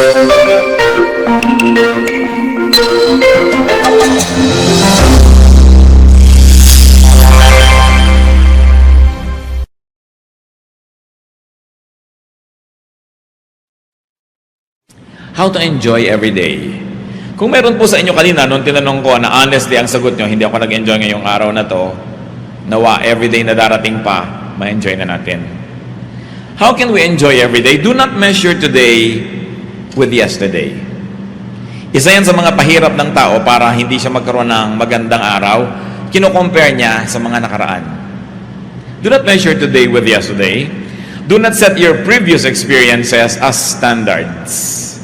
How to enjoy every day. Kung meron po sa inyo kanina, nung tinanong ko na honestly ang sagot nyo, hindi ako nag-enjoy ngayong araw na to, nawa everyday na darating pa, ma-enjoy na natin. How can we enjoy every day? Do not measure today with yesterday. Isa yan sa mga pahirap ng tao para hindi siya magkaroon ng magandang araw, kino-compare niya sa mga nakaraan. Do not measure today with yesterday. Do not set your previous experiences as standards.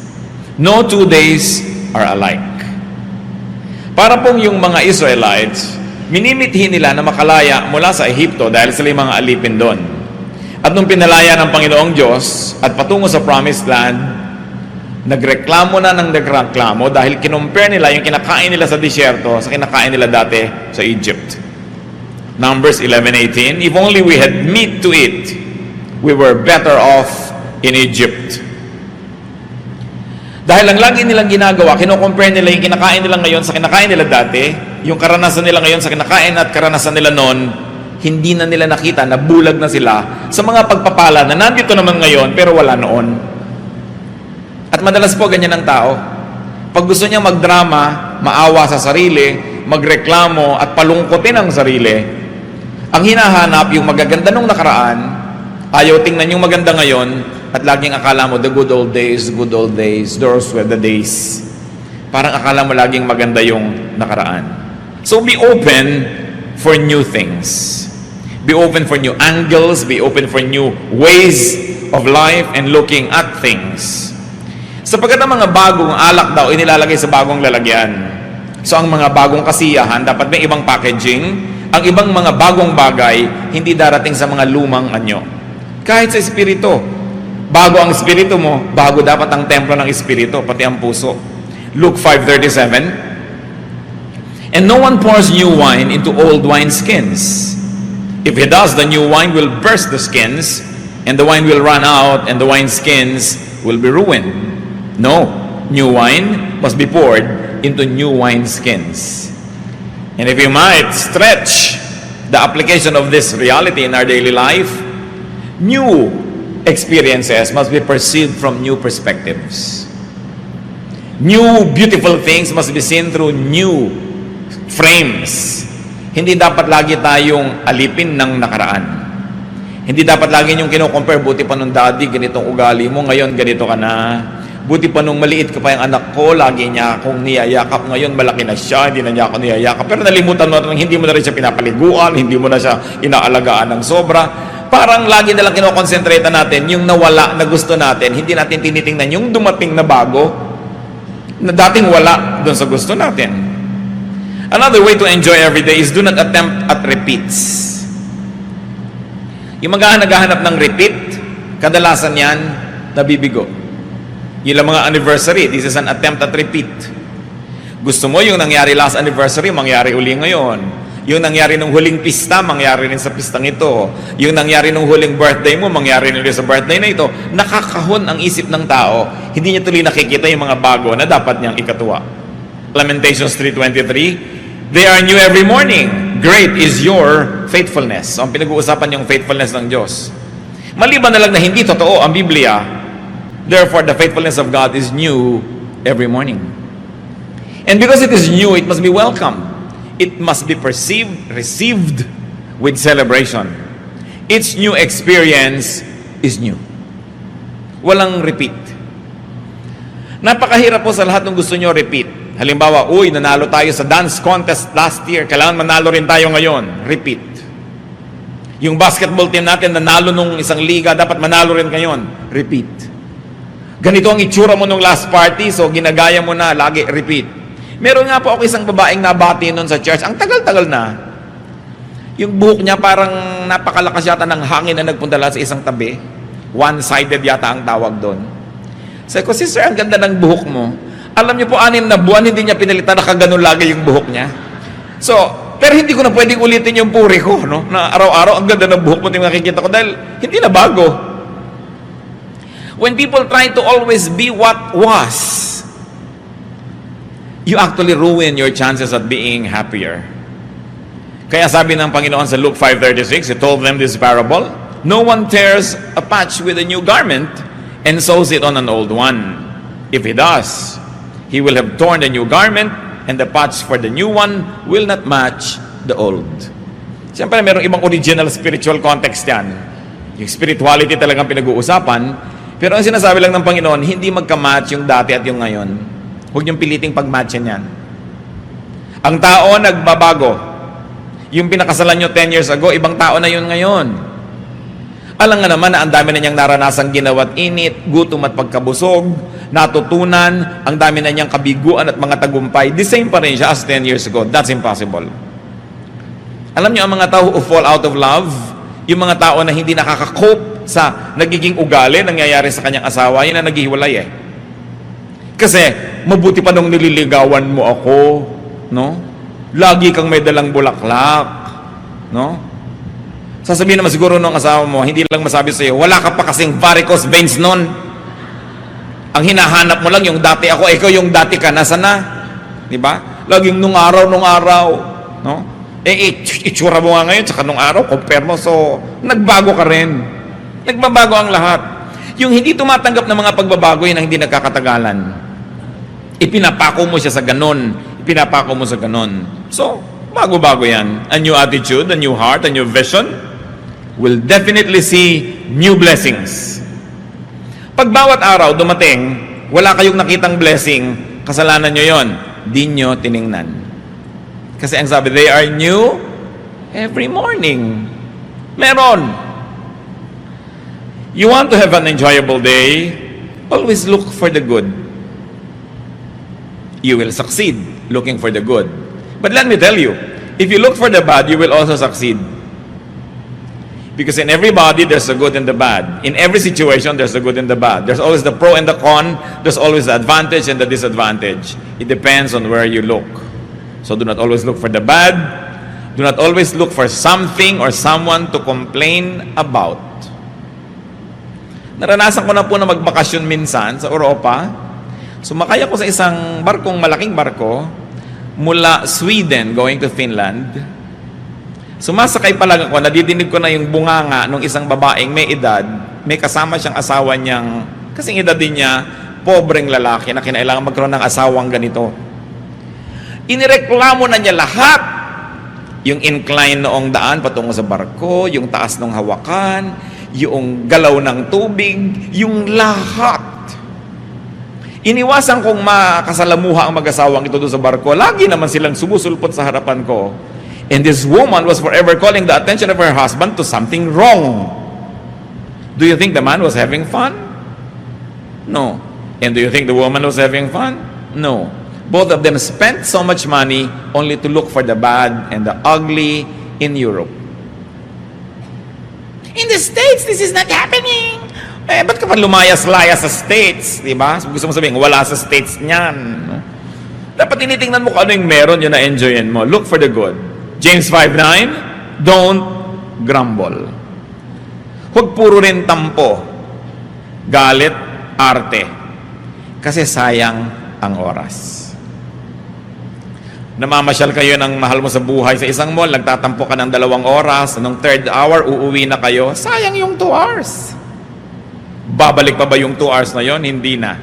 No 2 days are alike. Para pong yung mga Israelites, minimithi nila na makalaya mula sa Ehipto dahil sila yung mga alipin doon. At nung pinalaya ng Panginoong Diyos at patungo sa Promised Land, nagreklamo na ng nagreklamo dahil kinumpare nila yung kinakain nila sa disyerto sa kinakain nila dati sa Egypt. Numbers 11:18, if only we had meat to eat, we were better off in Egypt. Dahil ang lagi nilang ginagawa, kino-compare nila yung kinakain nila ngayon sa kinakain nila dati, yung karanasan nila ngayon sa kinakain at karanasan nila noon, hindi na nila nakita na bulag na sila sa mga pagpapala na nandito naman ngayon pero wala noon. At madalas po ganyan ang tao. Pag gusto niya magdrama, maawa sa sarili, magreklamo at palungkotin ang sarili, ang hinahanap yung magaganda nung nakaraan, ayaw tingnan yung maganda ngayon, at laging akala mo, the good old days, those were the days. Parang akala mo laging maganda yung nakaraan. So be open for new things. Be open for new angles, be open for new ways of life and looking at things. Sapagkat ang mga bagong alak daw, inilalagay sa bagong lalagyan. So ang mga bagong kasiyahan, dapat may ibang packaging. Ang ibang mga bagong bagay, hindi darating sa mga lumang anyo. Kahit sa espiritu, bago ang espiritu mo, bago dapat ang templo ng espiritu, pati ang puso. Luke 5:37. And no one pours new wine into old wineskins. If he does, the new wine will burst the skins, and the wine will run out, and the wineskins will be ruined. No, new wine must be poured into new wineskins. And if you might stretch the application of this reality in our daily life, new experiences must be perceived from new perspectives. New beautiful things must be seen through new frames. Hindi dapat lagi tayong alipin ng nakaraan. Hindi dapat lagi yung kino-compare, buti pa nung daddy, ganitong ugali mo, ngayon ganito ka na. Buti pa nung maliit ka pa yung anak ko, lagi niya akong niyayakap, ngayon malaki na siya, hindi na niya ako niyayakap. Pero nalimutan mo, hindi mo na rin siya pinapaliguan, hindi mo na siya inaalagaan ng sobra. Parang lagi na lang kinokonsentrate natin yung nawala na gusto natin, hindi natin tinitingnan yung dumating na bago na dating wala doon sa gusto natin. Another way to enjoy every day is do not attempt at repeats. Yung naghahanap ng repeat, kadalasan yan nabibigo. Yung mga anniversary, this is an attempt at repeat. Gusto mo yung nangyari last anniversary, mangyari uli ngayon. Yung nangyari nung huling pista, mangyari rin sa pistang ito. Yung nangyari nung huling birthday mo, mangyari rin sa birthday na ito. Nakakahon ang isip ng tao. Hindi niya tuloy nakikita yung mga bago na dapat niyang ikatuwa. Lamentations 3:23, they are new every morning. Great is your faithfulness. So, ang pinag-uusapan yung faithfulness ng Diyos. Maliban na lang na hindi totoo ang Biblia, therefore the faithfulness of God is new every morning. And because it is new, it must be welcomed. It must be received with celebration. Each new experience is new. Walang repeat. Napakahirap po sa lahat ng gusto nyo repeat. Halimbawa, nanalo tayo sa dance contest last year, kailangan manalo rin tayo ngayon. Repeat. Yung basketball team natin, nanalo nung isang liga, dapat manalo rin ngayon. Repeat. Ganito ang itsura mo nung last party, so ginagaya mo na, lagi repeat. Meron nga po ako isang babaeng nabati noon sa church. Ang tagal-tagal na. Yung buhok niya parang napakalakas yata ng hangin na nagpunta lang sa isang tabi. One-sided yata ang tawag doon. Sabi ko, sister, ang ganda ng buhok mo. Alam niyo po, 6 na buwan, hindi niya pinalitan, nakaganon lagi yung buhok niya. So, pero hindi ko na pwedeng ulitin yung puri ko, no? Na araw-araw, ang ganda ng buhok mo, nakikita ko, dahil hindi na bago. When people try to always be what was, you actually ruin your chances at being happier. Kaya sabi ng Panginoon sa Luke 5:36, He told them this parable, no one tears a patch with a new garment and sews it on an old one. If he does, he will have torn the new garment, and the patch for the new one will not match the old. Siyempre, mayroong ibang original spiritual context yan. Yung spirituality talagang pinag-uusapan, pero ang sinasabi lang ng Panginoon, hindi magka-match yung dati at yung ngayon. Huwag niyong piliting pag-matchin yan. Ang tao nagbabago. Yung pinakasalan nyo 10 years ago, ibang tao na yun ngayon. Alam nga naman na ang dami na niyang naranasang ginawa't init, gutom at pagkabusog, natutunan, ang dami na niyang kabiguan at mga tagumpay. The same pa rin siya as 10 years ago. That's impossible. Alam niyo, ang mga tao who fall out of love, yung mga tao na hindi nakaka-cope sa nagiging ugali, nangyayari sa kanyang asawa, yun na naghihiwalay eh. Kasi, mabuti pa nung nililigawan mo ako, no? Lagi kang may dalang bulaklak, no? Sasabihin naman siguro nung asawa mo, hindi lang masabi sa'yo, wala ka pa kasing varicose veins nun. Ang hinahanap mo lang yung dati ako, ikaw yung dati ka, nasa na? Diba? Laging nung araw, no? Itsura mo nga ngayon, tsaka nung araw, compare mo, so, nagbago ka rin. Nagbabago ang lahat. Yung hindi tumatanggap ng mga pagbabago, yun ang hindi nagkakatagalan. Ipinapako mo siya sa ganon. Ipinapako mo sa ganon. So, bago-bago yan. A new attitude, a new heart, a new vision will definitely see new blessings. Pag bawat araw dumating, wala kayong nakitang blessing, kasalanan nyo yon. Di nyo tiningnan. Kasi ang sabi, they are new every morning. Meron. You want to have an enjoyable day, always look for the good. You will succeed looking for the good. But let me tell you, if you look for the bad, you will also succeed. Because in everybody, there's the good and the bad. In every situation, there's the good and the bad. There's always the pro and the con. There's always the advantage and the disadvantage. It depends on where you look. So do not always look for the bad. Do not always look for something or someone to complain about. Naranasan ko na po na magbakasyon minsan sa Europa. Sumakay ako sa isang malaking barko, mula Sweden going to Finland. Sumasakay pa lang ako, nadidinig ko na yung bunganga ng isang babaeng may edad, may kasama siyang asawa niyang, kasing edad din niya, pobreng lalaki na kinailangan magkaroon ng asawang ganito. Inireklamo na niya lahat. Yung incline noong daan patungo sa barko, yung taas ng hawakan, yung galaw ng tubig, yung lahat. Iniwasan kong makasalamuha ang mag-asawang ito doon sa barko. Lagi naman silang sumusulpot sa harapan ko. And this woman was forever calling the attention of her husband to something wrong. Do you think the man was having fun? No. And do you think the woman was having fun? No. Both of them spent so much money only to look for the bad and the ugly in Europe. In the States, this is not happening. Ba't ka pa lumayas-layas sa States? Diba? Gusto mo sabihin, wala sa States niyan. No? Dapat tinitingnan mo kung ano yung meron yun na enjoyin mo. Look for the good. James 5:9, don't grumble. Huwag puro rin tampo, galit, arte. Kasi sayang ang oras. Namamasyal kayo ng mahal mo sa buhay sa isang mall, nagtatampo ka ng 2 oras, nung 3rd hour, uuwi na kayo, sayang yung 2 hours. Babalik pa ba yung 2 hours na yon? Hindi na.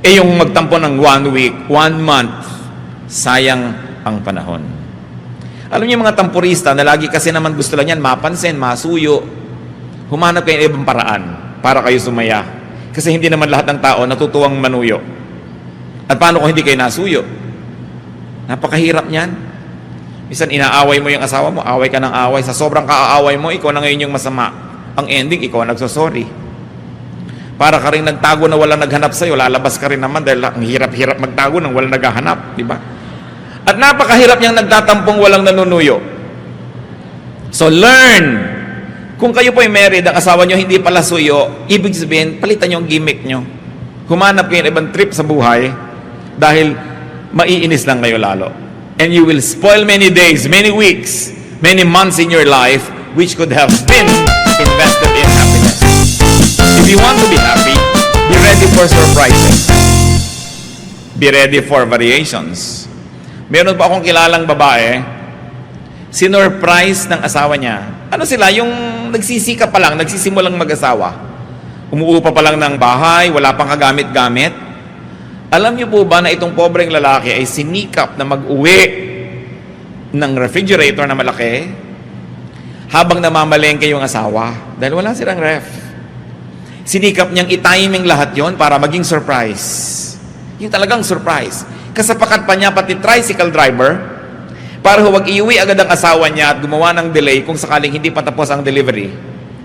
Yung magtampo ng 1 week, 1 month, sayang ang panahon. Alam niyo mga tampurista na lagi kasi naman gusto lang yan, mapansin, masuyo, humanap kayo ng ibang paraan para kayo sumaya. Kasi hindi naman lahat ng tao natutuwang manuyo. At paano kung hindi kayo nasuyo? Napakahirap niyan. Minsan inaaway mo yung asawa mo, away ka ng away. Sa sobrang kaaaway mo, ikaw na ngayon yung masama. Ang ending, ikaw ang nagsosorry. Para ka rin nagtago na walang naghanap sa'yo, lalabas ka rin naman dahil ang hirap-hirap magtago nang walang naghahanap. Diba? At napakahirap niyang nagtatampong walang nanunuyo. So learn. Kung kayo po ay married, ang asawa niyo hindi pala suyo, ibig sabihin, palitan niyo ang gimmick niyo. Humanap kayo ng ibang trip sa buhay dahil maiinis lang kayo lalo. And you will spoil many days, many weeks, many months in your life which could have been invested in happiness. If you want to be happy, ready for surprises. Be ready for variations. Meron pa akong kilalang babae, sinurprise ng asawa niya. Ano sila? Yung nagsisika pa lang, nagsisimulang mag-asawa. Umuupa pa lang ng bahay, wala pang kagamit-gamit. Alam niyo po ba na itong pobreng lalaki ay sinikap na mag-uwi ng refrigerator na malaki habang namamalengke yung asawa dahil wala silang ref. Sinikap niyang i-timing lahat yon para maging surprise. Yung talagang surprise. Kasapakat pa niya pati tricycle driver para huwag iuwi agad ang asawa niya at gumawa ng delay kung sakaling hindi pa tapos ang delivery.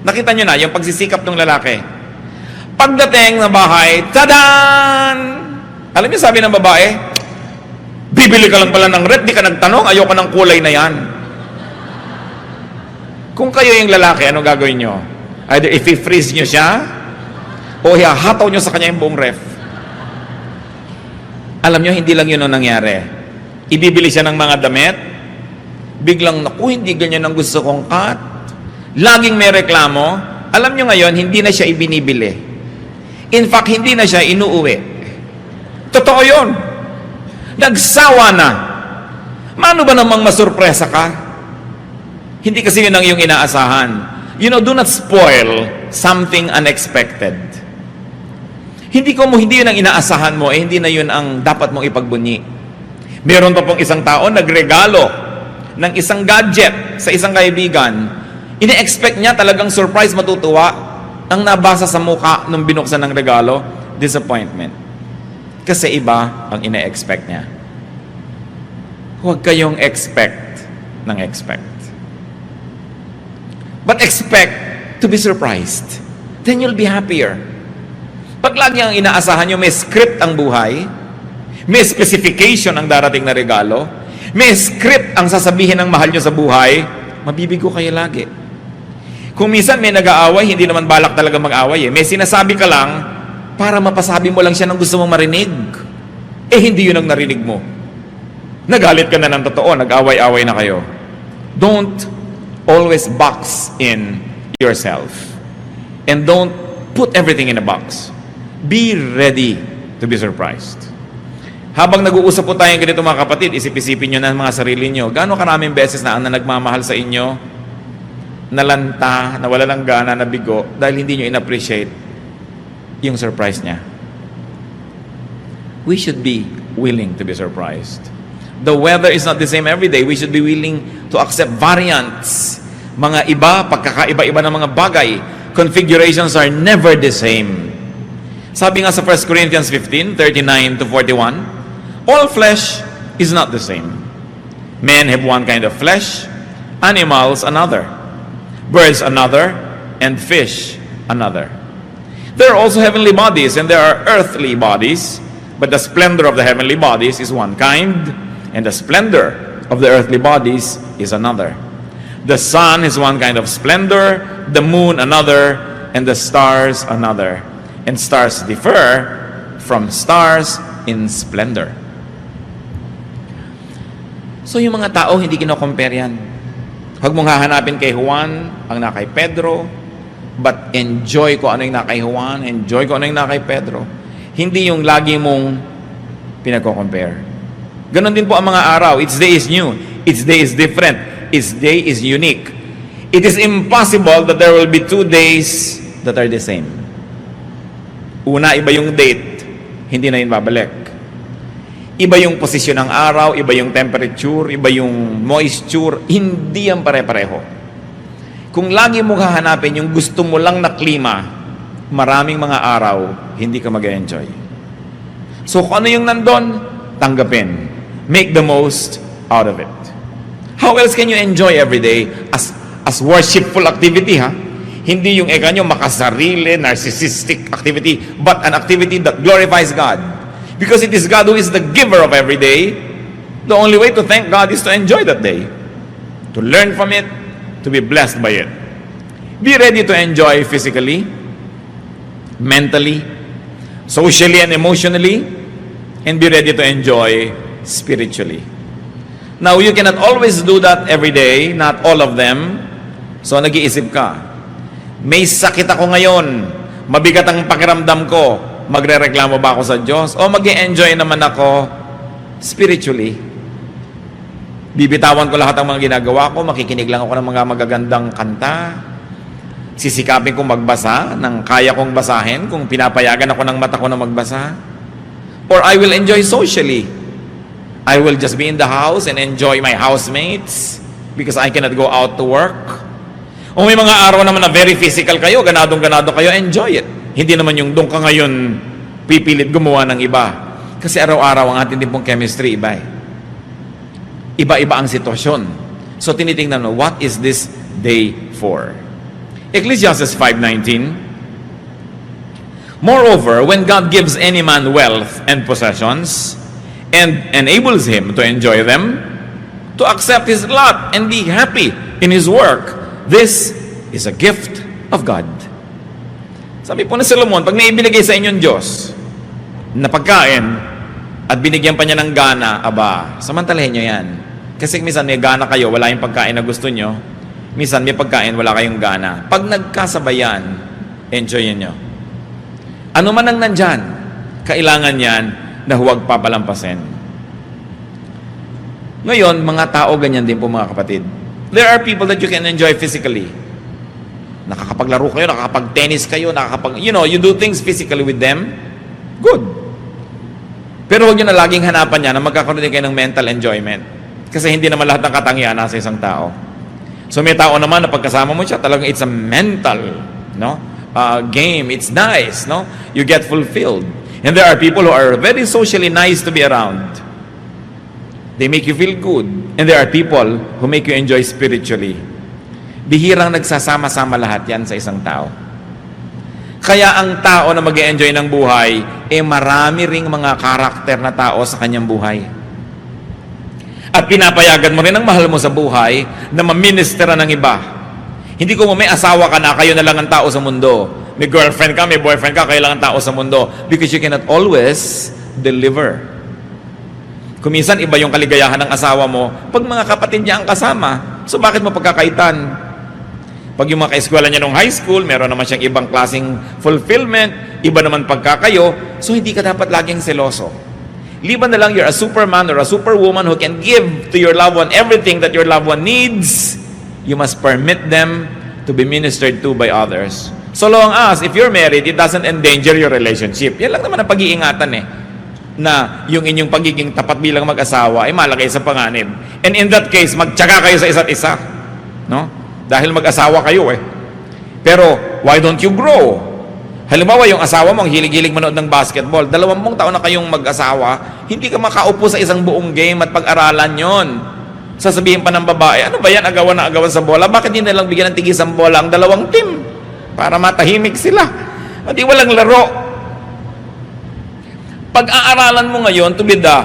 Nakita niyo na yung pagsisikap ng lalaki. Pagdating ng bahay, tadan! Alam niyo sabi ng babae, bibili ka lang pala ng ref, di ka nagtanong, ayoko ng kulay na yan. Kung kayo yung lalaki, ano gagawin niyo? Either if i-freeze niyo siya o ihahataw niyo sa kanya yung buong ref. Alam nyo, hindi lang yun ang nangyari. Ibibili siya ng mga damit, biglang, naku, hindi ganyan ang gusto kong cut. Laging may reklamo. Alam nyo ngayon, hindi na siya ibinibili. In fact, hindi na siya inuuwi. Totoo yun. Nagsawa na. Mano ba namang masurpresa ka? Hindi kasi yun ang iyong inaasahan. You know, do not spoil something unexpected. Hindi yun ang inaasahan mo, hindi na yun ang dapat mong ipagbunyi. Meron pa pong isang tao nagregalo ng isang gadget sa isang kaibigan. Ine-expect niya talagang surprise, matutuwa. Ang nabasa sa mukha nung binuksan ng regalo, disappointment. Kasi iba ang ine-expect niya. Huwag kayong expect ng expect. But expect to be surprised. Then you'll be happier. Pag lagi ang inaasahan nyo, may script ang buhay, may specification ang darating na regalo, may script ang sasabihin ng mahal nyo sa buhay, mabibigo kayo lagi. Kung minsan may nag-aaway, hindi naman balak talaga mag-aaway. May sinasabi ka lang para mapasabi mo lang siya ng gusto mong marinig. Hindi yun ang narinig mo. Nagalit ka na ng totoo, nag-away-away na kayo. Don't always box in yourself. And don't put everything in a box. Be ready to be surprised. Habang nag-uusap po tayong ganito mga kapatid, isip-isipin nyo na mga sarili nyo, gaano karaming beses na ang nagmamahal sa inyo, nalanta, nawala ng gana, nabigo, dahil hindi nyo in-appreciate yung surprise niya. We should be willing to be surprised. The weather is not the same every day. We should be willing to accept variants. Mga iba, pagkakaiba-iba ng mga bagay, configurations are never the same. Sabi nga sa 1 Corinthians 15, 39 to 41, all flesh is not the same. Men have one kind of flesh, animals another, birds another, and fish another. There are also heavenly bodies, and there are earthly bodies, but the splendor of the heavenly bodies is one kind, and the splendor of the earthly bodies is another. The sun is one kind of splendor, the moon another, and the stars another. And stars differ from stars in splendor. So yung mga tao, hindi kino-compare yan. Huwag mong hahanapin kay Juan, ang na kay Pedro, but enjoy ko ano yung na kay Juan, enjoy ko ano yung na kay Pedro. Hindi yung lagi mong pinagko-compare. Ganon din po ang mga araw. Each day is new. Each day is different. Each day is unique. It is impossible that there will be 2 days that are the same. Una, iba yung date, hindi na yun babalik. Iba yung posisyon ng araw, iba yung temperature, iba yung moisture, hindi yan pare-pareho. Kung lagi mo hahanapin yung gusto mo lang na klima, maraming mga araw, hindi ka mag-enjoy. So kung ano yung nandun, tanggapin. Make the most out of it. How else can you enjoy every day as worshipful activity, ha? Hindi yung nyo makasarili, narcissistic activity, but an activity that glorifies God. Because it is God who is the giver of every day. The only way to thank God is to enjoy that day. To learn from it, to be blessed by it. Be ready to enjoy physically, mentally, socially and emotionally, and be ready to enjoy spiritually. Now, you cannot always do that every day, not all of them. So, nag-iisip ka, may sakit ako ngayon, mabigat ang pakiramdam ko, magrereklamo ba ako sa Diyos? O mag-e-enjoy naman ako spiritually? Bibitawan ko lahat ng mga ginagawa ko, makikinig lang ako ng mga magagandang kanta, sisikapin kong magbasa ng kaya kong basahin kung pinapayagan ako ng mata ko na magbasa. Or I will enjoy socially. I will just be in the house and enjoy my housemates because I cannot go out to work. O may mga araw naman na very physical kayo, ganadong-ganado kayo, enjoy it. Hindi naman yung doon ka ngayon pipilit gumawa ng iba. Kasi araw-araw ang ating din pong chemistry iba eh. Iba-iba ang sitwasyon. So tinitingnan mo, what is this day for? Ecclesiastes 5:19. Moreover, when God gives any man wealth and possessions, and enables him to enjoy them, to accept his lot and be happy in his work, this is a gift of God. Sabi po ni Solomon, pag naibigay sa inyong Diyos na pagkain at binigyan pa niya ng gana, aba, samantalahin nyo yan. Kasi minsan may gana kayo, wala yung pagkain na gusto nyo. Minsan may pagkain, wala kayong gana. Pag nagkasabayan, enjoyin nyo. Ano man ang nandyan, kailangan yan na huwag papalampasin. Ngayon, mga tao ganyan din po mga kapatid. There are people that you can enjoy physically. Nakakapaglaro kayo, nakakapag-tennis kayo, you do things physically with them. Good. Pero huwag nyo na laging hanapan niya na magkakaroon din kayo ng mental enjoyment. Kasi hindi naman lahat ng katangian nasa isang tao. So may tao naman na pagkasama mo siya, talagang it's a mental game. It's nice. You get fulfilled. And there are people who are very socially nice to be around. They make you feel good. And there are people who make you enjoy spiritually. Bihirang nagsasama-sama lahat yan sa isang tao. Kaya ang tao na mag-enjoy ng buhay, marami ring mga karakter na tao sa kanyang buhay. At pinapayagan mo rin ang mahal mo sa buhay na maministera ng iba. Hindi ko may asawa ka na, kayo na lang ang tao sa mundo. May girlfriend ka, may boyfriend ka, kayo lang ang tao sa mundo. Because you cannot always deliver. Kung minsan iba yung kaligayahan ng asawa mo, pag mga kapatid niya ang kasama, so bakit mo pagkakaitan? Pag yung mga kaeskwela niya nung high school, meron naman siyang ibang klaseng fulfillment, iba naman pagkakayo, so hindi ka dapat laging seloso. Liban na lang you're a superman or a superwoman who can give to your loved one everything that your loved one needs, you must permit them to be ministered to by others. So long as, if you're married, it doesn't endanger your relationship. Yan lang naman ang pag-iingatan na yung inyong pagiging tapat bilang mag-asawa ay malagay sa panganib. And in that case, magtyaga kayo sa isa't isa. Dahil mag-asawa kayo Pero, why don't you grow? Halimbawa, yung asawa mo, ang hilig-hilig manood ng basketball, 20 taon na kayong mag-asawa, hindi ka makaupo sa isang buong game at pag-aralan yon. Sasabihin pa ng babae, ano ba yan, agawan na agawan sa bola? Bakit hindi nalang bigyan ng tigisang bola ang dalawang team? Para matahimik sila. At di walang laro. Pag-aaralan mo ngayon to be the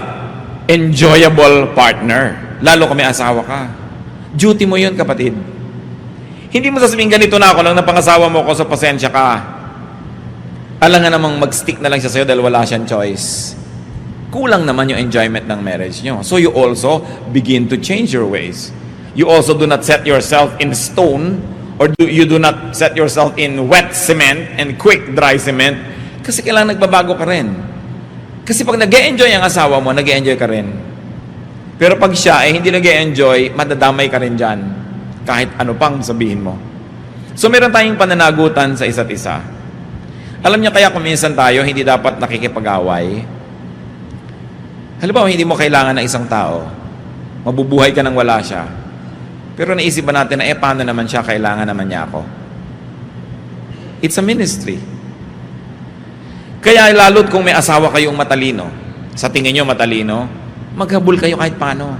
enjoyable partner, lalo kung may asawa ka. Duty mo yun, kapatid. Hindi mo sasabihin, ganito na ako lang, napangasawa mo ko, so pasensya ka. Alam nga namang mag-stick na lang siya sa'yo dahil wala siyang choice. Kulang naman yung enjoyment ng marriage nyo. So you also begin to change your ways. You also do not set yourself in stone, or you do not set yourself in wet cement and quick dry cement, kasi kailangan nagbabago ka rin. Kasi pag nag-e-enjoy ang asawa mo, nag-e-enjoy ka rin. Pero pag siya hindi nag-e-enjoy, madadamay ka rin dyan. Kahit ano pang sabihin mo. So meron tayong pananagutan sa isa't isa. Alam niya kaya kung minsan tayo hindi dapat nakikipag-away. Halimbawa, hindi mo kailangan ng isang tao. Mabubuhay ka nang wala siya. Pero naisip ba natin na paano naman siya, kailangan naman niya ako? It's a ministry. Kaya lalo't kung may asawa kayong matalino, sa tingin nyo matalino, maghabol kayo kahit paano.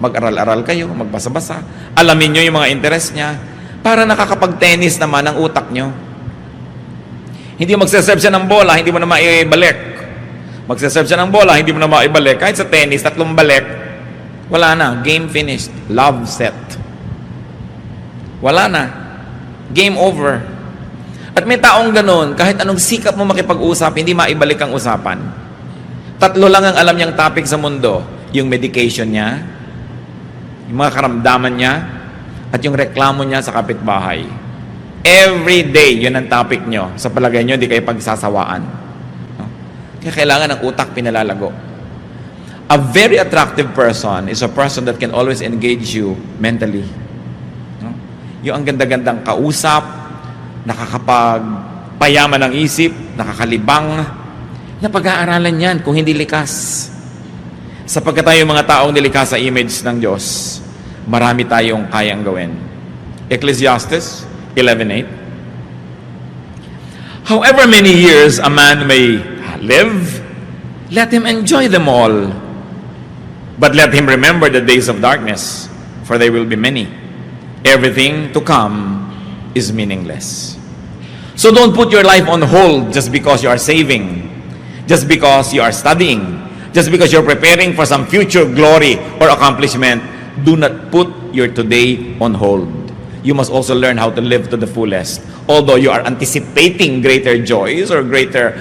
Mag-aral-aral kayo, magbasa-basa. Alamin nyo yung mga interest niya para nakakapag-tennis naman ang utak nyo. Hindi magsaserve siya ng bola, hindi mo na maibalik. Magsaserve siya ng bola, hindi mo na maibalik. Kahit sa tennis, 3 balik, wala na. Game finished. Love set. Wala na. Game over. At may taong ganun, kahit anong sikap mo makipag-usap, hindi maibalik ang usapan. 3 lang ang alam niyang topic sa mundo. Yung medication niya, yung mga karamdaman niya, at yung reklamo niya sa kapitbahay. Every day, yun ang topic nyo. Sa palagay nyo, hindi kayo pagsasawaan. Kaya kailangan ng utak pinalalago. A very attractive person is a person that can always engage you mentally. No? Yung ang ganda-gandang kausap, nakakapagpayaman ng isip, nakakalibang, napag-aaralan yan kung hindi likas. Sapagkat tayo mga taong nilikas sa image ng Diyos, marami tayong kayang gawin. Ecclesiastes 11:8. However many years a man may live, let him enjoy them all. But let him remember the days of darkness, for they will be many. Everything to come is meaningless. So don't put your life on hold just because you are saving, just because you are studying, just because you're preparing for some future glory or accomplishment. Do not put your today on hold. You must also learn how to live to the fullest. Although you are anticipating greater joys or greater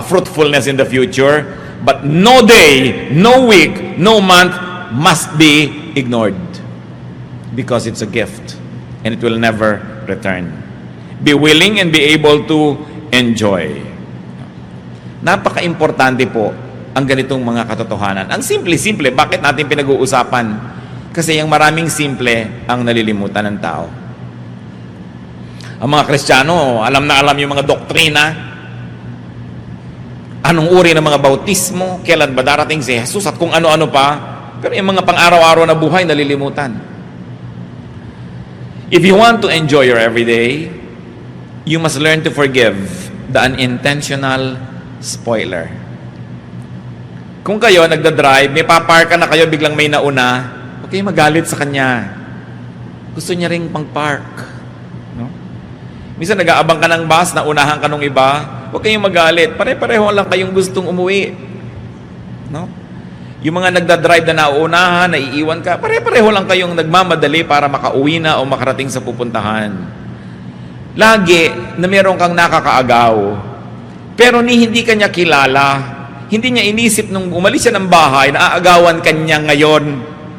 fruitfulness in the future, but no day, no week, no month must be ignored. Because it's a gift and it will never return. Be willing and be able to enjoy. Napaka-importante po ang ganitong mga katotohanan. Ang simple-simple, bakit natin pinag-uusapan? Kasi yung maraming simple ang nalilimutan ng tao. Ang mga Kristiyano, alam na alam yung mga doktrina. Anong uri ng mga bautismo? Kailan ba darating si Jesus? At kung ano-ano pa. Pero yung mga pang-araw-araw na buhay, nalilimutan. If you want to enjoy your everyday, you must learn to forgive the unintentional spoiler. Kung kayo nagda-drive, may paparka na kayo, biglang may nauna, huwag kayong magalit sa kanya. Gusto niya ring pang-park. No? Minsan nag-aabang ka ng bus, naunahan ka nung iba, huwag kayong magalit. Pare-pareho lang kayong gustong umuwi. No? Yung mga nagda-drive na nauunahan, naiiwan ka, pare-pareho lang kayong nagmamadali para makauwi na o makarating sa pupuntahan. Lagi na meron kang nakakaagaw, pero hindi ka niya kilala. Hindi niya inisip nung umalis siya ng bahay, naaagawan kanya ngayon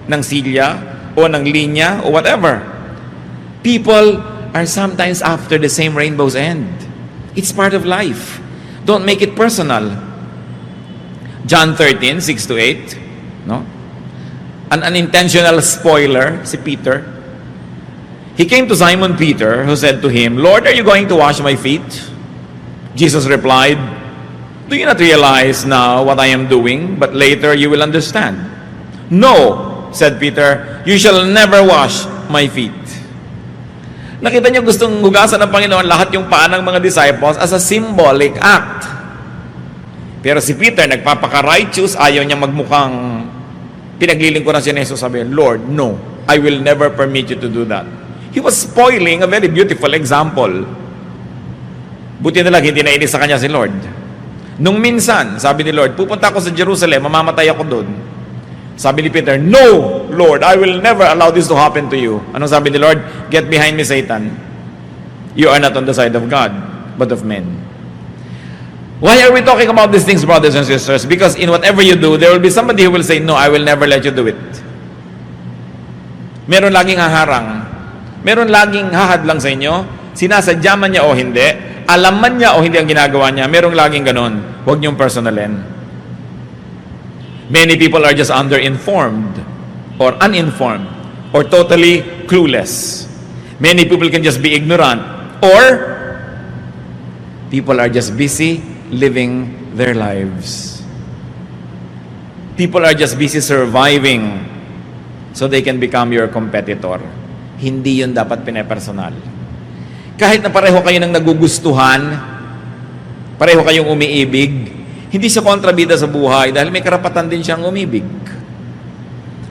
ng silya o ng linya o whatever. People are sometimes after the same rainbow's end. It's part of life. Don't make it personal. John 13:6-8, no? An unintentional spoiler, si Peter. He came to Simon Peter, who said to him, "Lord, are you going to wash my feet?" Jesus replied, "Do you not realize now what I am doing, but later you will understand?" "No," said Peter, "you shall never wash my feet." Nakita niyo gustong hugasan ng Panginoon lahat yung paa ng mga disciples as a symbolic act. Pero si Peter, nagpapaka-righteous, ayaw niya magmukhang pinaglilingkuran si Jesus, sabi, "Lord, no, I will never permit you to do that." He was spoiling a very beautiful example. Buti na lang, hindi nainis sa kanya si Lord. Nung minsan, sabi ni Lord, pupunta ako sa Jerusalem, mamamatay ako doon. Sabi ni Peter, "No, Lord, I will never allow this to happen to you." Anong sabi ni Lord? "Get behind me, Satan. You are not on the side of God, but of men." Why are we talking about these things, brothers and sisters? Because in whatever you do, there will be somebody who will say, "No, I will never let you do it." Meron laging haharang. Meron laging hahadlang sa inyo. Sinasadya man niya o hindi. Alam man niya o hindi ang ginagawa niya. Merong laging ganon. Huwag niyong personalin. Many people are just underinformed or uninformed or totally clueless. Many people can just be ignorant or people are just busy living their lives. People are just busy surviving so they can become your competitor. Hindi yun dapat pinepersonal. Kahit na pareho kayo ng nagugustuhan, pareho kayong umiibig, hindi siya kontrabida sa buhay dahil may karapatan din siyang umibig.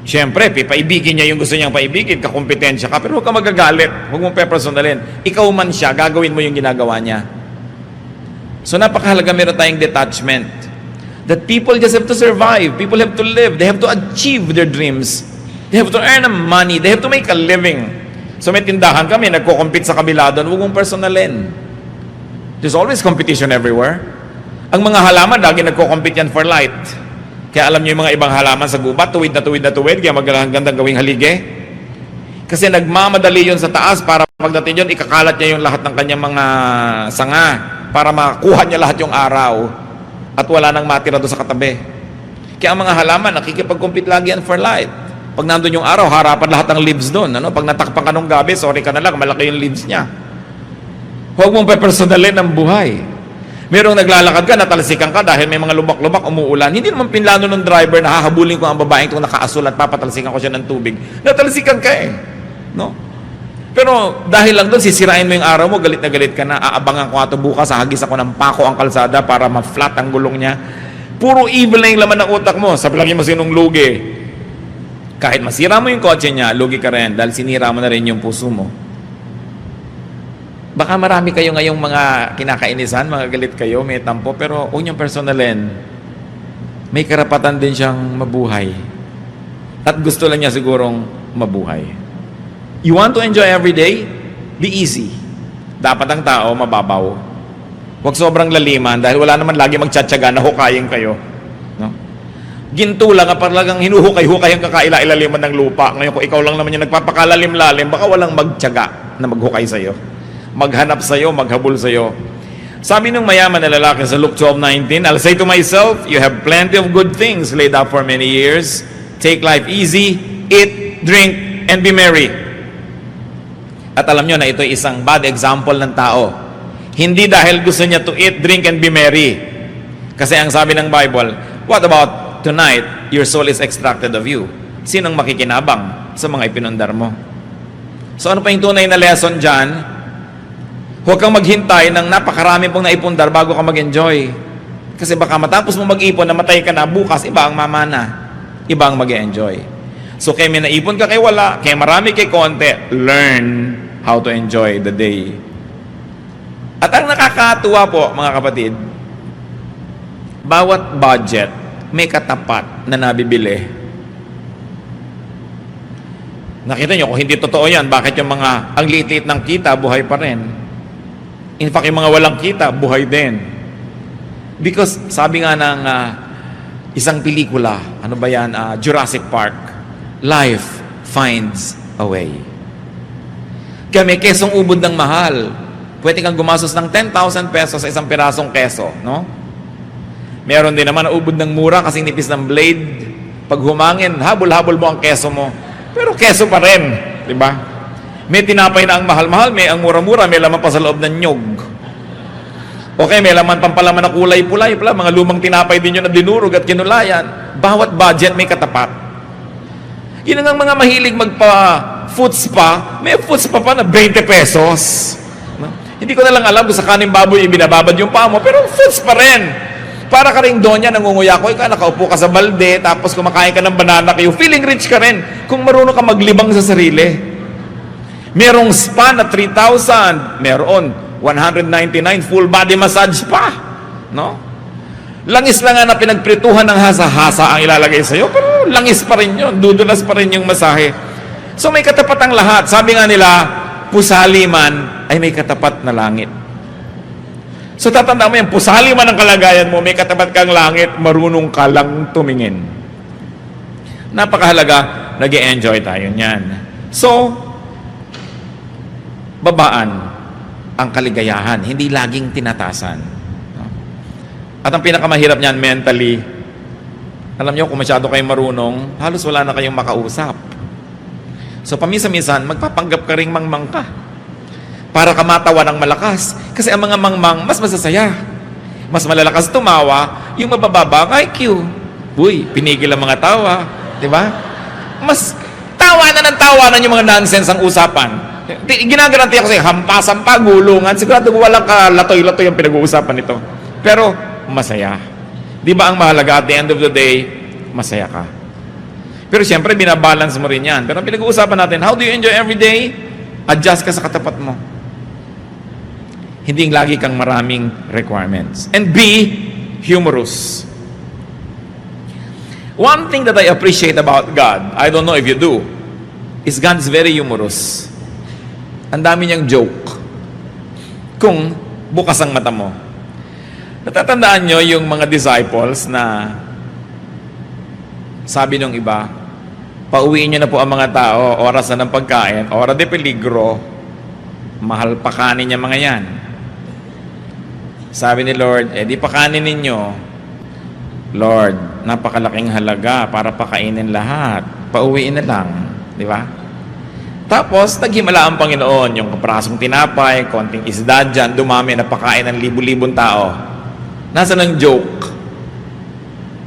Siyempre, paibigin niya yung gusto niyang paibigin, kakompetensya ka, pero huwag ka magagalit, huwag mong pepersonalin. Ikaw man siya, gagawin mo yung ginagawa niya. So napakahalaga meron tayong detachment. That people just have to survive, people have to live, they have to achieve their dreams, they have to earn money, they have to make a living. So may tindahan kami, nagko-compete sa kabila doon, huwag mong personalin. There's always competition everywhere. Ang mga halaman, lagi nagko-compete yan for light. Kaya alam niyo yung mga ibang halaman sa gubat, tuwid na tuwid na tuwid, kaya magandang gawing halige. Kasi nagmamadali yun sa taas para pagdating yun, ikakalat niya yung lahat ng kanyang mga sanga para makuha niya lahat yung araw. at wala nang matira doon sa katabi. Kaya ang mga halaman, nakikipag-compete lagi yan for light. Pag nandun yung araw, harapan lahat ng leaves doon. Ano? Pag natakpan ka nung gabi, sorry ka na lang, malaki yung leaves niya. Huwag mong pepersonalin ang buhay. Merong naglalakad ka, natalsikan ka dahil may mga lubak-lubak, umuulan. Hindi naman pinlano ng driver na hahabulin ko ang babaeng itong nakaasul at papatalsikan ko siya ng tubig. Natalsikan ka eh. No? Pero dahil lang doon, sisirain mo yung araw mo, galit na galit ka na, aabangan ko ato bukas, hahagis ako ng pako ang kalsada para ma-flat ang gulong niya. Puro evil na yung laman ng utak mo. Sabi lagi mo sinong lugi. Kahit masira mo yung kotse niya, lugi ka rin dahil sinira mo na rin yung puso mo. Baka marami kayo ngayong mga kinakainisan, mga galit kayo, may tampo, pero huwag niyong personalin. May karapatan din siyang mabuhay. At gusto lang niya sigurong mabuhay. You want to enjoy every day? Be easy. Dapat ang tao mababaw. Huwag sobrang laliman dahil wala naman lagi magtsatsaga na hukayin kayo. No? Ginto lang, parang hinuhukay-hukay ang kakaila-ilaliman ng lupa. Ngayon kung ikaw lang naman yung nagpapakalalim-lalim, baka walang magtsaga na maghukay sa'yo. Maghanap sa'yo, maghabol sa'yo. Sabi ng mayaman na lalaki sa Luke 12:19, I'll say to myself, you have plenty of good things laid up for many years. Take life easy, eat, drink, and be merry. At alam nyo na ito ay isang bad example ng tao. Hindi dahil gusto niya to eat, drink, and be merry. Kasi ang sabi ng Bible, what about tonight, your soul is extracted of you? Sinong makikinabang sa mga ipinundar mo? So ano pa yung tunay na lesson dyan? Huwag kang maghintay ng napakarami pong naipundar bago ka mag-enjoy. Kasi baka matapos mo mag-ipon, namatay ka na, bukas, iba ang mamana. Iba ang mag-enjoy. So kaya may naipon ka kay wala, kaya marami kay konti, learn how to enjoy the day. At ang nakakatuwa po, mga kapatid, bawat budget may katapat na nabibili. Nakita nyo, kung hindi totoo yan, bakit yung mga ang liit-liit ng kita, buhay pa rin? In fact, yung mga walang kita, buhay din. Because sabi nga ng isang pelikula, ano ba yan, Jurassic Park, life finds a way. Kaya may kesong ubod ng mahal. Pwede kang gumastos ng 10,000 pesos sa isang pirasong keso, no? Meron din naman na ubod ng mura kasi nipis ng blade. Pag humangin, habol-habol mo ang keso mo. Pero keso pa rin, di ba? May tinapay na ang mahal-mahal, may ang mura-mura, may laman pa sa loob ng nyog. Okay, may laman pampalaman na kulay-pulay pala, mga lumang tinapay din yun na dinurog at kinulayan. Bawat budget may katapat. Yun ang mga mahilig magpa-food spa, may food spa pa na 20 pesos. No? Hindi ko na lang alam kung sa kaning baboy ibinababad yung paa mo, pero food spa rin. Para ka rin doon yan, nangunguya ko, ikaw nakaupo ka sa balde, tapos kumakain ka ng banana kayo, feeling rich ka rin kung marunong ka maglibang sa sarili. Merong spa na 3,000, meron 199 full body massage pa, no? Langis lang nga na pinagprituhan ng hasa-hasa ang ilalagay sa'yo, pero langis pa rin yun, dudulas pa rin yung masahe. So may katapat ang lahat. Sabi nga nila, pusali man ay may katapat na langit. So tatanda mo yan, pusali man ang kalagayan mo, may katapat kang langit, marunong ka lang tumingin. Napakahalaga, nag-e-enjoy tayo niyan. So, babaan ang kaligayahan, hindi laging tinatasan. At ang pinakamahirap niyan mentally, alam niyo kung masyado kayong marunong, halos wala na kayong makausap. So paminsan-minsan, magpapanggap ka ring mangmang ka para ka matawa ng malakas. Kasi ang mga mangmang, mas masasaya. Mas malalakas tumawa, yung mabababa ang IQ. Uy, pinigil ang mga tawa. Diba? Mas tawanan ng tawanan yung mga nonsense ang usapan. Ginagaranti ako sa'yo, hampasan pa, gulungan. Sigurado walang kalatoy-latoy ang pinag-uusapan nito. Pero, masaya. Di ba ang mahalaga at the end of the day, masaya ka. Pero siyempre, binabalance mo rin yan. Pero ang pinag-uusapan natin, how do you enjoy every day? Adjust ka sa katapat mo. Hindi lagi kang maraming requirements. And be humorous. One thing that I appreciate about God, I don't know if you do, is God is very humorous. Ang dami niyang joke kung bukas ang mata mo. Natatandaan nyo yung mga disciples na sabi nung iba, pauwiin nyo na po ang mga tao, oras na ng pagkain, ora de peligro, mahal pa kanin niya mga yan. Sabi ni Lord, di pa kanin ninyo, Lord, napakalaking halaga para pakainin lahat. Pauwiin na lang. Di ba? Tapos, naghimala ang Panginoon. Yung kaprasong tinapay, konting isda dyan, dumami, napakain ng libu-libong tao. Nasa ng joke?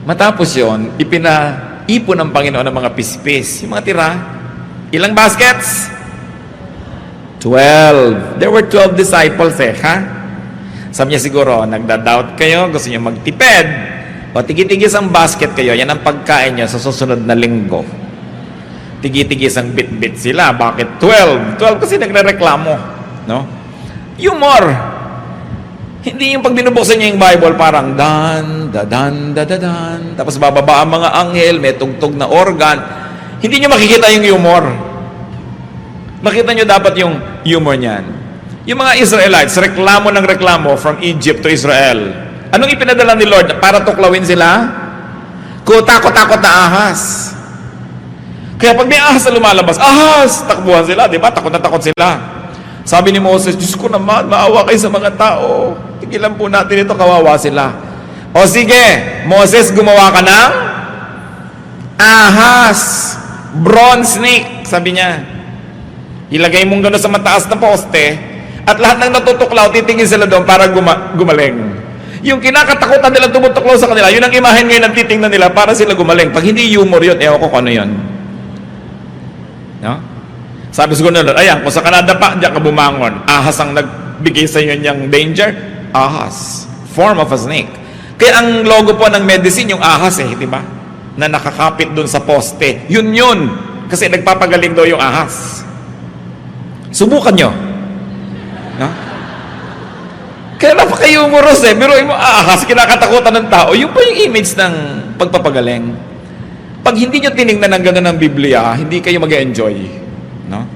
Matapos yon, ipinaipon ng Panginoon ng mga pispis. Yung mga tira, ilang baskets? 12. There were 12 disciples ha? Sabi niya siguro, nagda-doubt kayo, gusto niyo magtipid. O tigi-tigis ang basket kayo, yan ang pagkain niyo sa susunod na linggo. Tigi-tigis ang bit-bit sila. Bakit 12? 12 kasi nagre-reklamo. No? Humor. Hindi yung pag binubuksan niya yung Bible, parang dan, dadan, dadadan. Tapos bababa ang mga anghel, may tugtog na organ. Hindi niyo makikita yung humor. Makita niyo dapat yung humor niyan. Yung mga Israelites, reklamo ng reklamo from Egypt to Israel. Anong ipinadala ni Lord? Para tuklawin sila? Kutakot-takot na ahas. Kaya pag may ahas na lumalabas, ahas! Takbuhan sila, di ba? Takot na takot sila. Sabi ni Moses, Diyos ko naman, maawa kayo sa mga tao. Tigilan po natin ito, kawawa sila. O sige, Moses, gumawa ka ng ahas, bronze snake, sabi niya. Ilagay mong gano'n sa mataas na poste, at lahat ng natutuklaw, titingin sila doon para gumaling. Yung kinakatakutan nila tumutuklaw sa kanila, yun ang imahen ngayon ang titingnan nila para sila gumaling. Pag hindi humor yun, ewan ko kung ano yun. No? Sabi siguro nila, ayan, kung sa Canada pa, diyan ka bumangon. Ahas ang nagbigay sa inyo niyang danger. Ahas. Form of a snake. Kaya ang logo po ng medicine, yung ahas di ba? Na nakakapit dun sa poste. Yun. Kasi nagpapagaling daw yung ahas. Subukan nyo. No? Kaya napaka-humorous Pero yung ahas, kinakatakutan ng tao. Yun pa yung image ng pagpapagaling. Pag hindi nyo tinignan ng gano'n ng Biblia, hindi kayo mag-enjoy. No?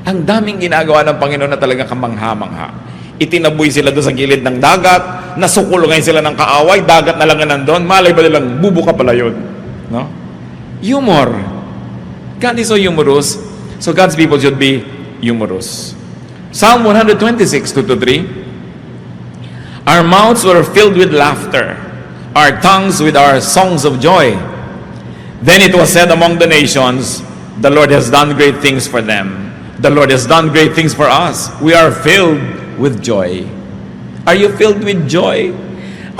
Ang daming ginagawa ng Panginoon na talagang kamangha-mangha. Itinaboy sila doon sa gilid ng dagat, nasukulungan sila ng kaaway, dagat na lang nandun, malay ba nilang bubuka pala yun? No? Humor. God is so humorous, so God's people should be humorous. Psalm 126, 2-3. Our mouths were filled with laughter, our tongues with our songs of joy. Then it was said among the nations, the Lord has done great things for them. The Lord has done great things for us. We are filled with joy. Are you filled with joy?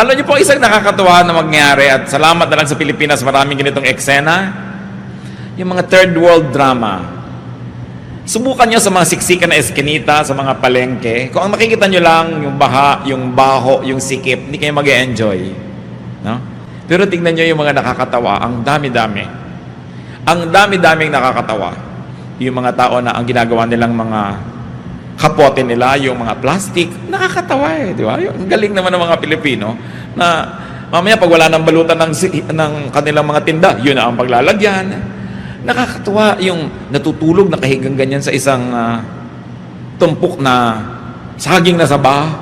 Alam niyo po, isang nakakatuwa na mangyari, at salamat na lang sa Pilipinas, maraming ganitong eksena, yung mga third world drama. Subukan niyo sa mga siksikan na eskinita, sa mga palengke. Kung ang makikita niyo lang, yung baha, yung baho, yung sikip, hindi kayo mag-enjoy. No? Pero tingnan niyo yung mga nakakatawa, ang dami-dami. Ang dami-daming nakakatawa. Yung mga tao na ang ginagawa nilang mga kapote nila, yung mga plastic, nakakatawa di ba? Ang galing naman ng mga Pilipino na mamaya pag wala nang balutan ng kanilang mga tinda, yun na ang paglalagyan. Nakakatawa yung natutulog, nakahigang ganyan sa isang tumpok na saging na saba.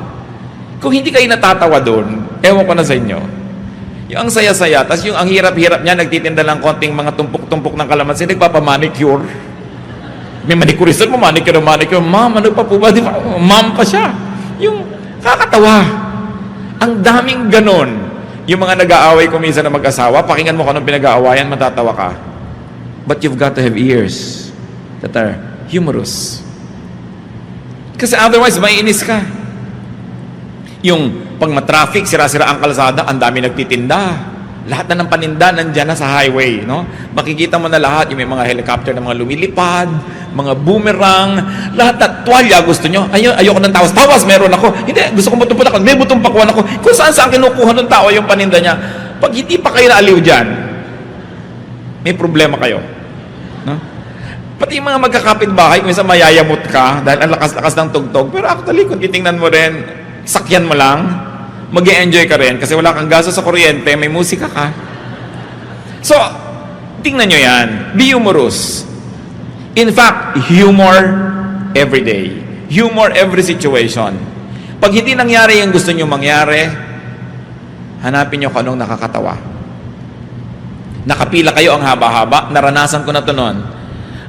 Kung hindi kayo natatawa doon, ewan ko na sa inyo. Yung ang saya-saya, tas yung ang hirap-hirap niya, nagtitinda lang konting mga tumpok-tumpok ng kalamansi, nagpapamanicure. May manicurist mo, manicure. Ma'am, ano pa po ba? Di ba? Ma'am pa siya. Yung kakatawa. Ang daming ganon. Yung mga nag-aaway ko minsan na mag-asawa, pakinggan mo kung anong pinag-aawayan, matatawa ka. But you've got to have ears that are humorous. Kasi otherwise, maiinis ka. Yung pag matraffic, sira-sira ang kalsada, ang dami nagtitinda. Lahat na ng paninda nandyan na sa highway, no? Makikita mo na lahat, yung may mga helicopter na mga lumilipad, mga boomerang, lahat na tuwalya gusto nyo. Ayoko ng tawas. Tawas, meron ako. Hindi, gusto ko butong ako. May butong pakuan ako. Kung saan kinukuha ng tao yung paninda niya. Pag hindi pa kayo naaliw dyan, may problema kayo. No? Pati yung mga magkakapit bahay, kung minsan mayayamot ka dahil ang lakas-lakas ng tugtog. Pero actually, kung titingnan mo rin, sakyan mo lang, mag-e-enjoy ka rin kasi wala kang gasto sa kuryente, may musika ka. So, tingnan nyo yan. Be humorous. In fact, humor every day. Humor every situation. Pag hindi nangyari yung gusto nyo mangyari, hanapin nyo kung anong nakakatawa. Nakapila kayo ang haba-haba, naranasan ko na to noon.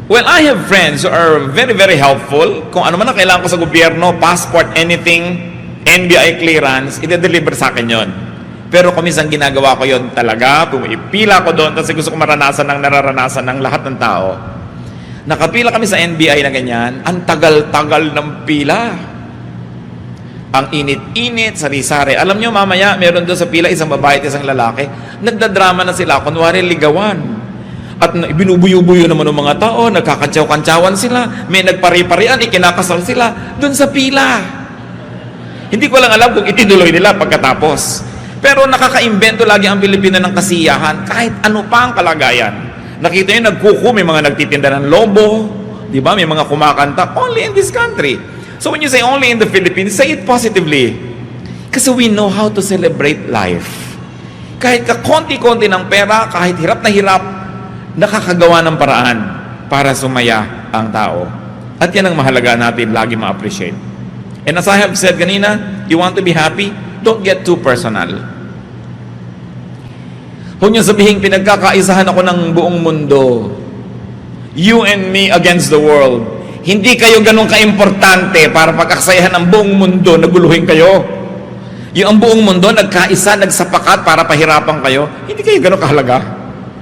Well, I have friends who are very, very helpful. Kung ano man ang kailangan ko sa gobyerno, passport, anything, NBI clearance, i-deliver sa akin yon. Pero kung minsan ginagawa ko yon talaga, pumipila ko doon kasi gusto ko maranasan ng nararanasan ng lahat ng tao. Nakapila kami sa NBI na ganyan, ang tagal-tagal ng pila. Ang init-init, sari-sari. Alam nyo, mamaya, meron doon sa pila isang babae at isang lalaki. Nagdadrama na sila, kunwari ligawan. At binubuyo-buyo naman ng mga tao, nagkakantsaw-kantsawan sila, may nagpari-parian, ikinakasal sila doon sa pila. Hindi ko lang alam kung itinuloy nila pagkatapos. Pero nakaka-invento lagi ang Pilipino ng kasiyahan, kahit ano pa ang kalagayan. Nakita nyo, nagkuku, may mga nagtitinda ng lobo, di ba? May mga kumakanta, only in this country. So when you say only in the Philippines, say it positively. Kasi we know how to celebrate life. Kahit konti-konti ng pera, kahit hirap na hirap, nakakagawa ng paraan para sumaya ang tao. At yan ang mahalaga natin, lagi ma-appreciate. And as I have said kanina, you want to be happy? Don't get too personal. Huwag niyo sabihin, pinagkakaisahan ako ng buong mundo. You and me against the world. Hindi kayo ganun kaimportante para pagkakasayahan ng buong mundo, naguluhin kayo. Yung ang buong mundo, nagkaisa, nagsapakat para pahirapan kayo, hindi kayo ganun kahalaga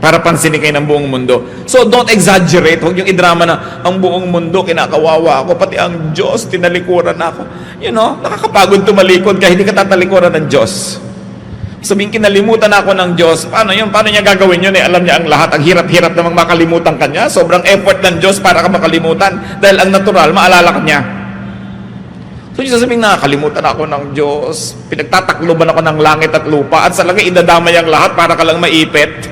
para pansinin kayo ng buong mundo. So don't exaggerate. Huwag yung idrama na ang buong mundo, kinakawawa ako, pati ang Diyos, tinalikuran ako. You know, nakakapagod tumalikod kahit hindi ka tatalikuran ng Diyos. Sabihin, kinalimutan ako ng Diyos. Paano yun? Paano niya gagawin yun? Alam niya ang lahat. Ang hirap-hirap namang makalimutan ka niya. Sobrang effort ng Diyos para ka makalimutan. Dahil ang natural, maalala ka niya. So, yung sasabihin, nakakalimutan ako ng Diyos. Pinagtatakloban ako ng langit at lupa. At sa lagay, idadamay ang lahat para ka lang maipit.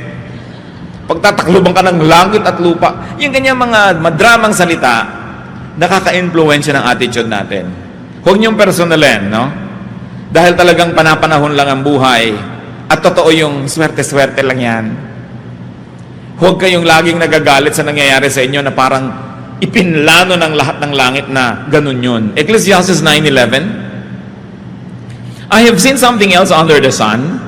Pagtatakloban ka ng langit at lupa. Yung ganyan mga madramang salita, nakaka-influensya ng attitude natin. Huwag niyong personalin, no? Dahil talagang panapanahon lang ang buhay at totoo yung swerte-swerte lang yan. Huwag kayong laging nagagalit sa nangyayari sa inyo na parang ipinlano ng lahat ng langit na ganun yun. Ecclesiastes 9:11, I have seen something else under the sun.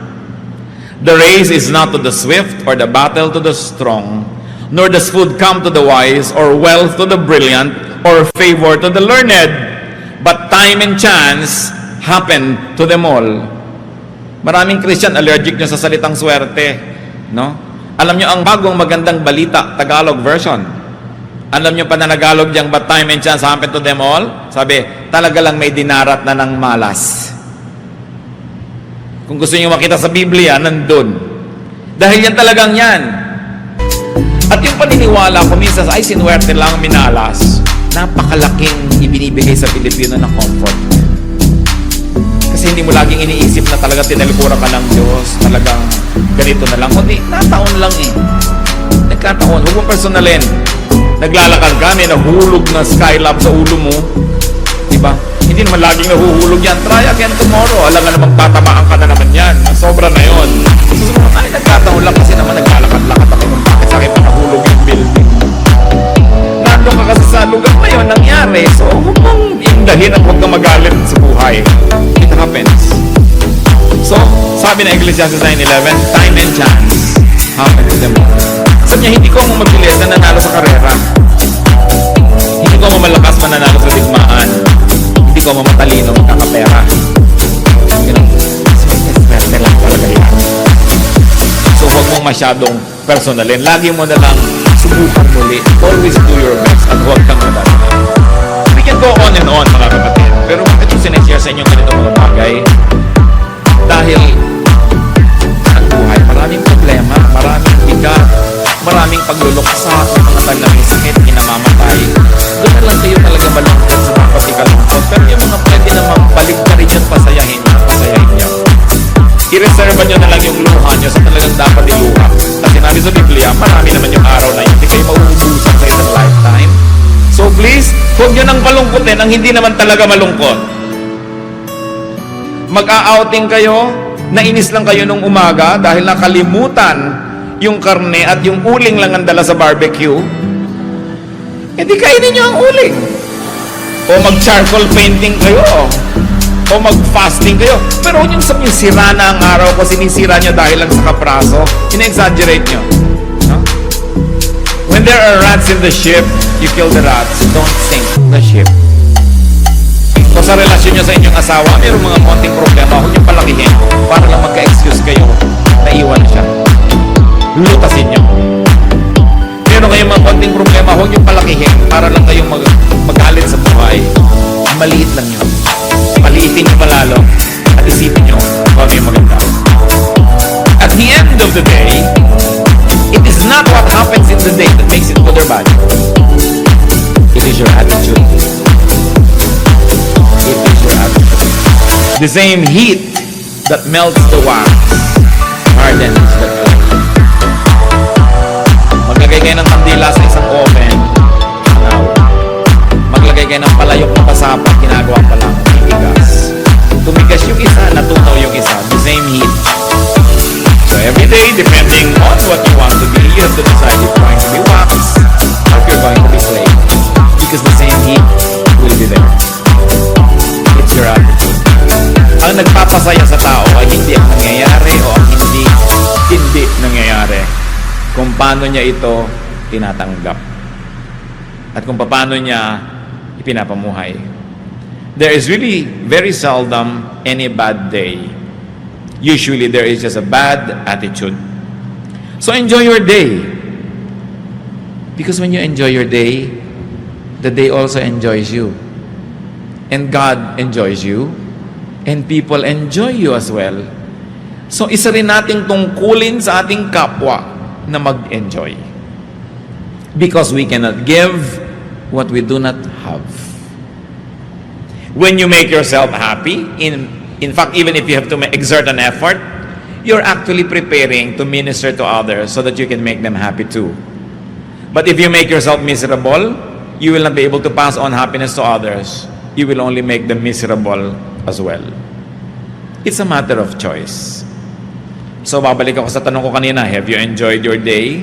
The race is not to the swift or the battle to the strong, nor does food come to the wise or wealth to the brilliant or favor to the learned, but time and chance happen to them all. Maraming Christian allergic nyo sa salitang swerte, no? Alam nyo ang bagong magandang balita, Tagalog version. Alam nyo pananagalog diyang, but time and chance happen to them all? Sabi, talaga lang may dinarat na ng malas. Kung gusto nyo makita sa Biblia, nandun. Dahil yan talagang yan. At yung paniniwala ko minsan, ay sinuwerte lang, minalas. Napakalaking ibinibigay sa Pilipino na comfort. Kasi hindi mo laging iniisip na talaga tinalikuran ka ng Diyos, talagang ganito na lang. Kundi, nataon lang eh. Nagkataon, huwag mong personalin. Naglalakad ka, may nahulog na skylab sa ulo mo. Diba? Hindi naman laging nahuhulog yan. Try again tomorrow. Alam nga namang tatamaan ka na naman yan. Sobra na yun. Susunod, ay, nagkataon lang kasi naman naglalakad-lakad ako kung bakit sa akin pa nahulog yung building. Nandun ka kasi sa lugar na yun, nangyari. So, huwag mong indahin at huwag kang magalit sa buhay. It happens. So, sabi na Ecclesiastes 9:11, time and chance happen to them all. Sabi niya, hindi ko mabilis na nanalo sa karera. Hindi ko mamalakas mananalo sa digmaan. Hindi ko mamatalino magkakapera. Swerte lang talaga yan. So, huwag mong masyadong personalin. Lagi mo na lang subukan muli. Always do your best at huwag kang madali. We can go on and on, mga kapatid. Pero bakit yung sinashare sa inyo ganito mga bagay? Dahil ang buhay, maraming problema, maraming bigat, maraming pagluluksa, mga talagang sakit, hinamamatay. Doon na lang kayo talaga malungkot sa mga patikalungkot. Pero yung mga pwede namang balik na rin yun, pasayahin niya. I-reserve nyo na lang yung luha nyo sa talagang dapat iluha. At sinabi sa Biblia, marami naman yung araw na yun. Hindi kayo mauubusan sa isang lifetime. So please, huwag nyo nang palungkotin ang hindi naman talaga malungkot. Mag-a-outing kayo, nainis lang kayo nung umaga dahil nakalimutan yung karne at yung uling lang ang dala sa barbecue. Hindi kainin nyo ang uling. O mag-charcoal painting kayo. O mag-fasting kayo. Pero huwag yung sabihin, sira na ang araw ko, sinisira nyo dahil lang sa kapraso. Ina-exaggerate nyo. No? When there are rats in the ship, you kill the rats. Don't sink the ship. Kung sa relasyon nyo sa inyong asawa, mayroong mga konting problema, huwag nyo palakihin para lang magka-excuse the day, it is not what happens in the day that makes it good or bad. It is your attitude. It is your attitude. The same heat that melts the wax hardens the clay. Maglagay kayo ng kandila sa isang oven, now, maglagay kayo ng palayok na pasapat, ginagawa pa lang, titigas. Tumigas yung isa, natunaw yung isa. The same heat. So every day, depending on what you want to be, you have to decide if you're going to be wax or if you're going to be clay. Because the same heat will be there. It's your attitude. Ang nagpapasaya sa tao ay hindi ang nangyayari o ang hindi nangyayari. Kung paano niya ito tinatanggap. At kung paano niya ipinapamuhay. There is really very seldom any bad day. Usually there is just a bad attitude. So enjoy your day. Because when you enjoy your day, the day also enjoys you. And God enjoys you. And people enjoy you as well. So isa rin nating tungkulin sa ating kapwa na mag-enjoy. Because we cannot give what we do not have. When you make yourself happy, in fact, even if you have to exert an effort, you're actually preparing to minister to others so that you can make them happy too. But if you make yourself miserable, you will not be able to pass on happiness to others. You will only make them miserable as well. It's a matter of choice. So, babalik ako sa tanong ko kanina, have you enjoyed your day?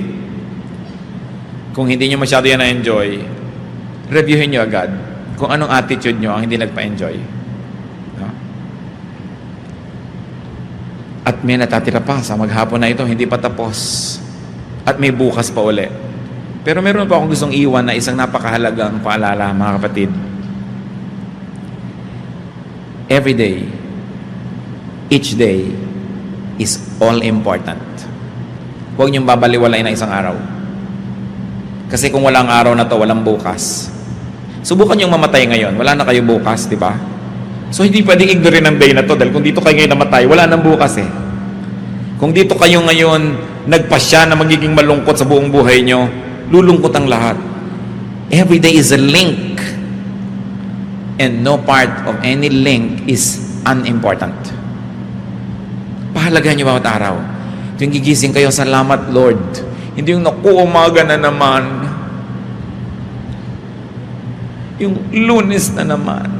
Kung hindi nyo masyado yan na-enjoy, reviewin nyo agad kung anong attitude nyo ang hindi nagpa-enjoy. No? At may natatira pa sa maghapon na ito, hindi pa tapos. At may bukas pa uli. Pero meron pa akong gustong iwan na isang napakahalagang paalala, mga kapatid. Every day, each day, is all important. Huwag niyong babaliwalain ng isang araw. Kasi kung walang araw na to, walang bukas. Subukan niyong mamatay ngayon. Wala na kayo bukas, di ba? So, hindi pwedeng ignorin ang day na to dahil kung dito kayo ngayon namatay, wala nang bukas eh. Kung dito kayo ngayon nagpasya na magiging malungkot sa buong buhay niyo, lulungkot ang lahat. Every day is a link. And no part of any link is unimportant. Pahalagahan niyo bawat araw. Yung gigising kayo, salamat Lord. Hindi yung naku, umaga na naman. Yung Lunes na naman.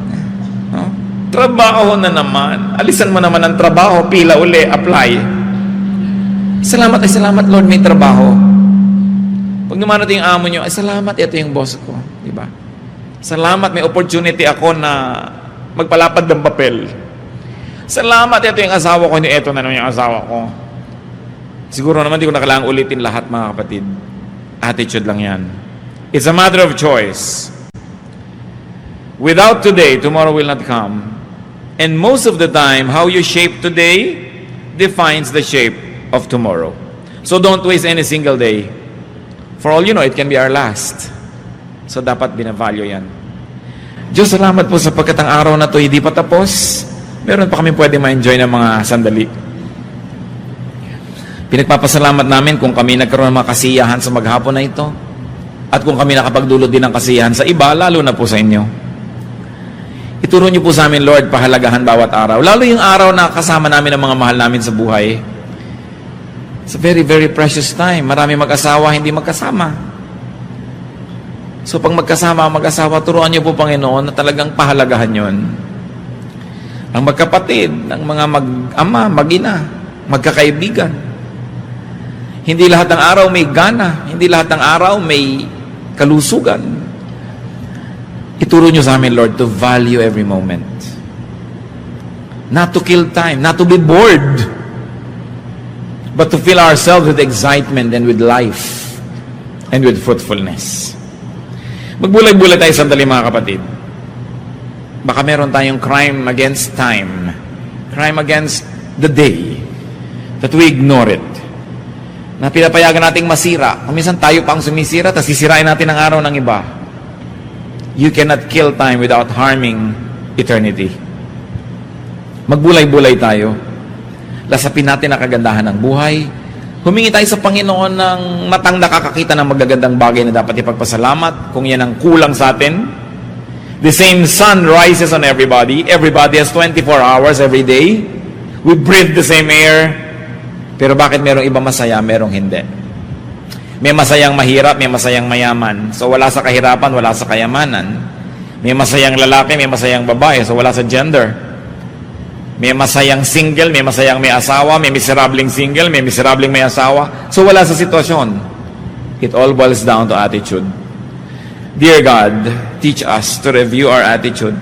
No? Trabaho na naman. Alisan mo naman ang trabaho, pila uli, apply. Salamat ay salamat Lord, may trabaho. Pag naman natin yung amo nyo, ay salamat, ito yung boss ko. Diba? Salamat, may opportunity ako na magpalapad ng papel. Salamat, ito yung asawa ko, hindi ito na naman yung asawa ko. Siguro naman di ko na kailangang ulitin lahat, mga kapatid. Attitude lang yan. It's a matter of choice. Without today, tomorrow will not come. And most of the time, how you shape today defines the shape of tomorrow. So don't waste any single day. For all you know, it can be our last. So dapat binavalue yan. Diyos, salamat po sapagkat ang araw na to hindi pa tapos. Meron pa kami pwede ma-enjoy ng mga sandali. Pinagpapasalamat namin kung kami nagkaroon ng mga kasiyahan sa maghapon na ito. At kung kami nakapagdulot din ng kasiyahan sa iba, lalo na po sa inyo. Ituro niyo po sa amin, Lord, pahalagahan bawat araw. Lalo yung araw na kasama namin ang mga mahal namin sa buhay. It's a very, very precious time. Marami mag-asawa, hindi magkasama. So pag magkasama ang mag-asawa, turuan niyo po, Panginoon, na talagang pahalagahan yon. Ang magkapatid, ang mga mag-ama, mag-ina, magkakaibigan. Hindi lahat ng araw may gana. Hindi lahat ng araw may kalusugan. Ituro niyo sa amin, Lord, to value every moment. Not to kill time, not to be bored, but to fill ourselves with excitement and with life and with fruitfulness. Magbulay-bulay tayo sandali, mga kapatid. Baka meron tayong crime against time, crime against the day, that we ignore it. Na pinapayagan nating masira. Kung minsan tayo pa ang sumisira, tapos sisirain natin ang araw ng iba. You cannot kill time without harming eternity. Magbulay-bulay tayo. Lasapin natin ang kagandahan ng buhay. Humingi tayo sa Panginoon ng matang nakakakita ng magagandang bagay na dapat ipagpasalamat kung yan ang kulang sa atin. The same sun rises on everybody. Everybody has 24 hours every day. We breathe the same air. Pero bakit merong iba masaya, merong hindi? May masayang mahirap, may masayang mayaman. So wala sa kahirapan, wala sa kayamanan. May masayang lalaki, may masayang babae. So wala sa gender. May masayang single, may masayang may asawa, may miserabling single, may miserabling may asawa. So wala sa sitwasyon. It all boils down to attitude. Dear God, teach us to review our attitude.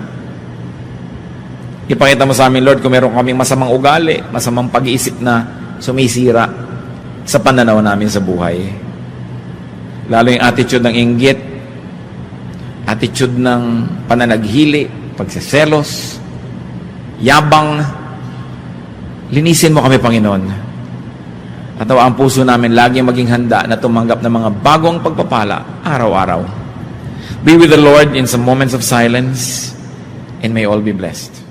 Ipakita mo sa amin, Lord, kung meron kaming masamang ugali, masamang pag-iisip na sumisira sa pananaw namin sa buhay. Lalo yung attitude ng inggit, attitude ng pananaghili, pagseselos, yabang. Linisin mo kami, Panginoon. At nawa ang puso namin lagi maging handa na tumanggap ng mga bagong pagpapala araw-araw. Be with the Lord in some moments of silence, and may all be blessed.